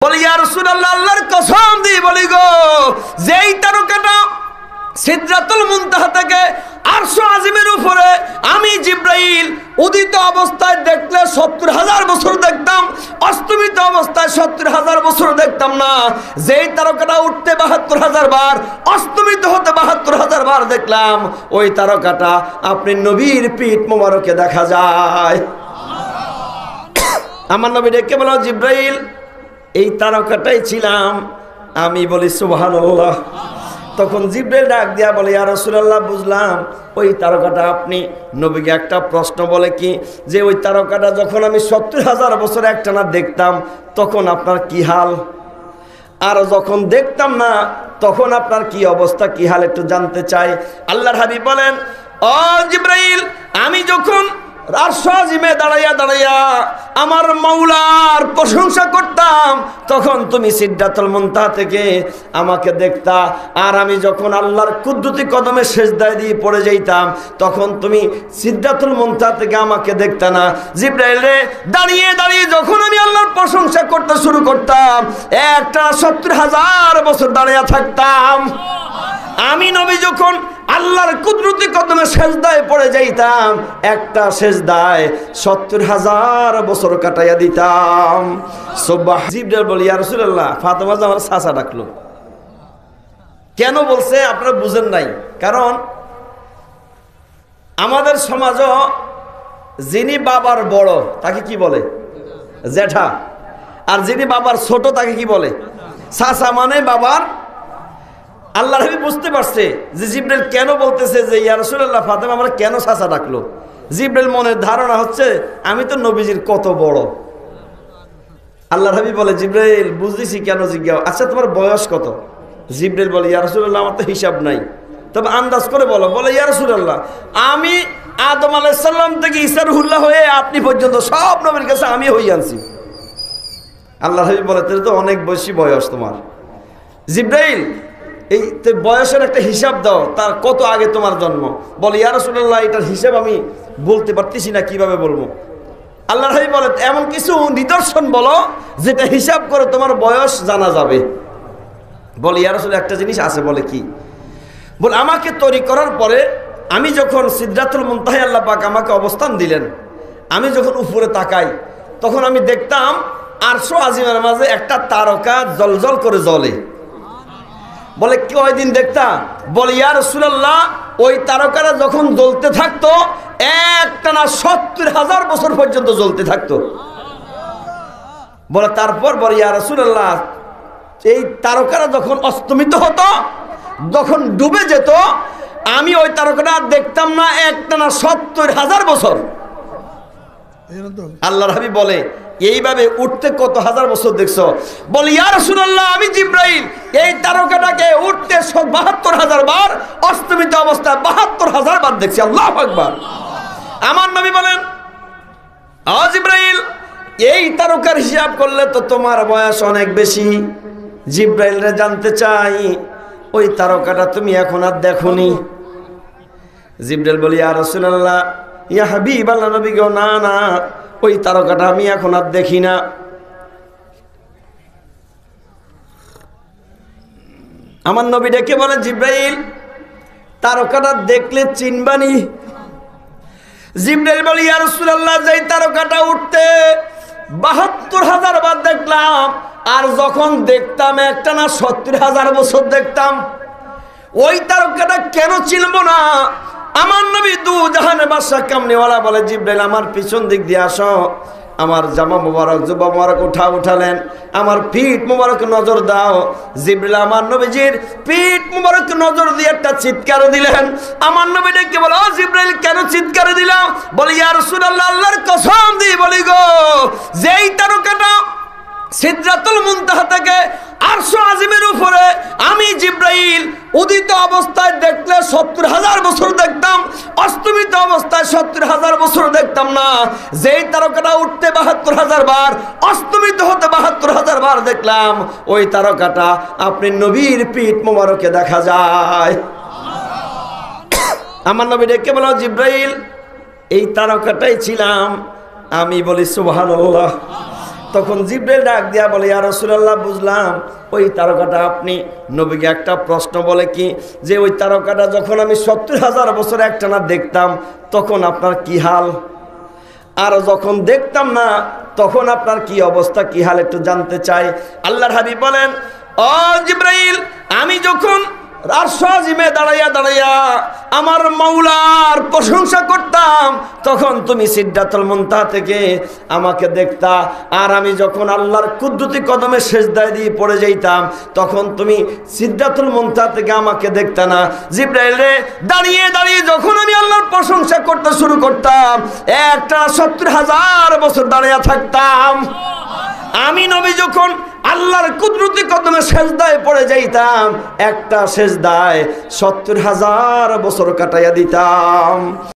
বলি ইয়া রাসূলুল্লাহ, আল্লাহর কসম দিয়ে বলি গো, যেই তারকাটা সিদরাতুল মুনতাহা থেকে আরশ আজিমের উপরে আমি জিবরাইল উদিত অবস্থায় দেখলে ৭০,০০০ বছর দেখতাম, অস্তমিত অবস্থায় ৭০,০০০ বছর দেখতাম না। যেই তারকাটা উঠতে ৭২,০০০ বার, অস্তমিত হতে ৭২,০০০ বার দেখলাম, ওই তারকাটা আপনি নবীর পিঠ মোবারকে দেখা যায়। আমার নবী ডেকে বলো, জিবরাইল এই তারকাটাই ছিলাম আমি। বলি সুবহানাল্লাহ। তখন জিবরাইল ডাক দিয়া বলে, ইয়া রাসূলুল্লাহ, বুঝলাম ওই তারকাটা আপনি। নবীকে একটা প্রশ্ন বলে কি, যে ওই তারকাটা যখন আমি ৭০,০০০ বছর একটানা দেখতাম তখন আপনার কি হাল, আর যখন দেখতাম না তখন আপনার কি অবস্থা, কি হাল একটু জানতে চাই। আল্লাহর হাবিব বলেন, ও জিবরাইল, আমি যখন আরশ আজিমে দাঁড়াইয়া দাঁড়াইয়া আমার মাওলার প্রশংসা করতাম তখন তুমি সিদরাতুল মুনতাহা থেকে আমাকে দেখতা, আর আমি যখন আল্লাহর কুদরতি কদমে সিজদায় দিয়ে পড়ে যাইতাম তখন তুমি সিদরাতুল মুনতাহা থেকে আমাকে দেখতা না। জিবরাইল রে, দাঁড়িয়ে দাঁড়িয়ে যখন আমি আল্লাহর প্রশংসা করতে শুরু করতাম একটা ৭০,০০০ বছর দাঁড়িয়ে থাকতাম। আমি নবী যখন আল্লাহর কুদরতি কদমে সেজদায় পড়ে যাইতাম একটা সেজদায় ৭০,০০০ বছর কাটাইয়া দিতাম। সুবহান। জিবরাইল বলি, ইয়া রাসূলুল্লাহ, ফাতেমা আমার চাচা ডাকলো। কেন বলছে আপনারা বুঝেন নাই? কারণ আমাদের সমাজও যিনি বাবার বড় তাকে কি বলে? জ্যাঠা। আর যিনি বাবার ছোট তাকে কি বলে? চাচা। মানে বাবার। আল্লাহর হাবিব বুঝতে পারছে যে জিবরাইল কেন বলতেছে যে ইয়া রাসূলুল্লাহ, ফাতেমা আমরা কেন চাচা ডাকলো। জিবরাইল মনের ধারণা হচ্ছে আমি তো নবীজির কত বড়। আল্লাহর হাবিব বলে, জিবরাইল বুঝতেছি কেন জিজ্ঞাসা, আচ্ছা তোমার বয়স কত? জিবরাইল বলে, ইয়া রাসূলুল্লাহ, আমার তো হিসাব নাই, তবে আন্দাজ করে বলো। বলে, ইয়া রাসূলুল্লাহ, আমি আদম আলাইহিস সালাম থেকে ঈসা রুহুল্লাহ হয়ে আপনি পর্যন্ত সব নবীর কাছে আমি হই আনছি। আল্লাহর হাবিব বলে, তাহলে তো অনেক বেশি বয়স তোমার। জিবরাইল, এই বয়সের একটা হিসাব দাও, তার কত আগে তোমার জন্ম। বলে, ইয়া রাসূলুল্লাহ, এটার হিসাব আমি বলতে পারতেছি না, কিভাবে বলবো। আল্লাহর হাবিব বলে, এমন কিছু নিদর্শন বলো যেটা হিসাব করে তোমার বয়স জানা যাবে। বলে, ইয়া রাসূলুল্লাহ, একটা জিনিস আছে। বলে কি? বলে, আমাকে তৈরি করার পরে আমি যখন সিদরাতুল মুনতাহায় আল্লাহ পাক আমাকে অবস্থান দিলেন, আমি যখন উপরে তাকাই তখন আমি দেখতাম আরশ আজিমের মাঝে একটা তারকা জলজল করে জ্বলে। বলে, কয়দিন দেখতাম? বলে, ইয়া রাসূলুল্লাহ, ওই তারকারা যখন জ্বলতে থাকতো একটানা ৭০,০০০ বছর পর্যন্ত জ্বলতে থাকতো। বলে, তারপর বলে, ইয়া রাসূলুল্লাহ, এই তারকারা যখন অস্তমিত হতো, যখন ডুবে যেত, আমি ওই তারকাটা দেখতাম না একটানা ৭০,০০০ বছর। আল্লাহর হাবিব বলে, এইভাবে উঠতে কত হাজার বছর দেখছো? বলি, ইয়া রাসূলুল্লাহ, আমি জিবরাইল এই তারকাটাকে উঠতে ৭২,০০০ বার, অস্তমিত অবস্থায় ৭২,০০০ বার দেখছি। আল্লাহু আকবার। আমার নবী বলেন, ও জিবরাইল, এই তারকার হিসাব করলে তো তোমার বয়স অনেক বেশি। জিবরাইল রে জানতে চাই, ওই তারকাটা তুমি এখন আর দেখোনি? জিবরাইল বলি, ইয়া রাসূলুল্লাহ, ইয়া হাবিব আল্লাহ, নবী গো, না না, ওই তারকাটা আমি এখন আর দেখি না। আমার নবী ডেকে বলে, জিবরাইল, তারকাটা দেখলে চিনবানি? জিবরাইল বলে, ইয়া রাসূলুল্লাহ, যেই তারকাটা উঠতে ৭২,০০০ বার দেখলাম, আর যখন দেখতাম একটানা ৭০,০০০ বছর দেখতাম, ওই তারকাটা কেন চিনব না? আমার নবী দু জাহানের বাদশা কামলিওয়ালা বলে, জিবরাইল, আমার পিছন দিক দিয়ে আসো। আমার জামা মোবারক, জুব্বা মোবারক উঠালেন, আমার পিঠ মোবারক নজর দাও। জিবরাইল আমার নবীজির পিঠ মোবারক নজর দিয়ে একটা চিৎকার দিলেন। আমার নবী ডেকে বলে, ও জিবরাইল, কেন চিৎকার দিলাম? বলে, ইয়া রাসূলুল্লাহ, আল্লাহর কসম দিয়ে বলি গো, যেই তারকাটা সিদরাতুল মুনতাহা থেকে আরশ আজিমের উপরে আমি জিবরাইল উদিত অবস্থায় দেখলে ৭০,০০০ বছর দেখতাম, অস্তমিত অবস্থায় ৭০,০০০ বছর দেখতাম না। যেই তারকাটা উঠতে ৭২,০০০ বার, অস্তমিত হতে ৭২,০০০ বার দেখলাম, ওই তারকাটা আপনি নবীর পিঠ মোবারকে দেখা যায়। আমার নবী ডেকে বলো, জিবরাইল, এই তারকাটাই ছিলাম আমি। বলি সুবহানাল্লাহ। তখন জিবরাইল ডাক দিয়া বলে, ইয়া রাসূলুল্লাহ, বুঝলাম ওই তারকাটা আপনি। নবীকে একটা প্রশ্ন বলে কি, যে ওই তারকাটা যখন আমি ৭০,০০০ বছর একটানা দেখতাম তখন আপনার কি হাল, আর যখন দেখতাম না তখন আপনার কি অবস্থা, কি হাল, একটু জানতে চাই। আল্লাহর হাবিব বলেন, ও জিবরাইল, আমি যখন আরশ আজিমে দাঁড়াইয়া দাঁড়াইয়া আমার মাওলার প্রশংসা করতাম তখন তুমি সিদরাতুল মুনতাহা থেকে আমাকে দেখতা, আর আমি যখন আল্লাহর কুদরতি কদমে সিজদায় দিয়ে পড়ে যাইতাম তখন তুমি সিদরাতুল মুনতাহা থেকে আমাকে দেখতা না। জিবরাইল রে, দাঁড়িয়ে দাঁড়িয়ে যখন আমি আল্লাহর প্রশংসা করতে শুরু করতাম একটা ৭০,০০০ বছর দাঁড়িয়ে থাকতাম। আমি নবী যখন আল্লাহর কুদরতি কদমে সেজদায় পড়ে যাইতাম একটা সেজদায় ৭০,০০০ বছর কাটাইয়া দিতাম।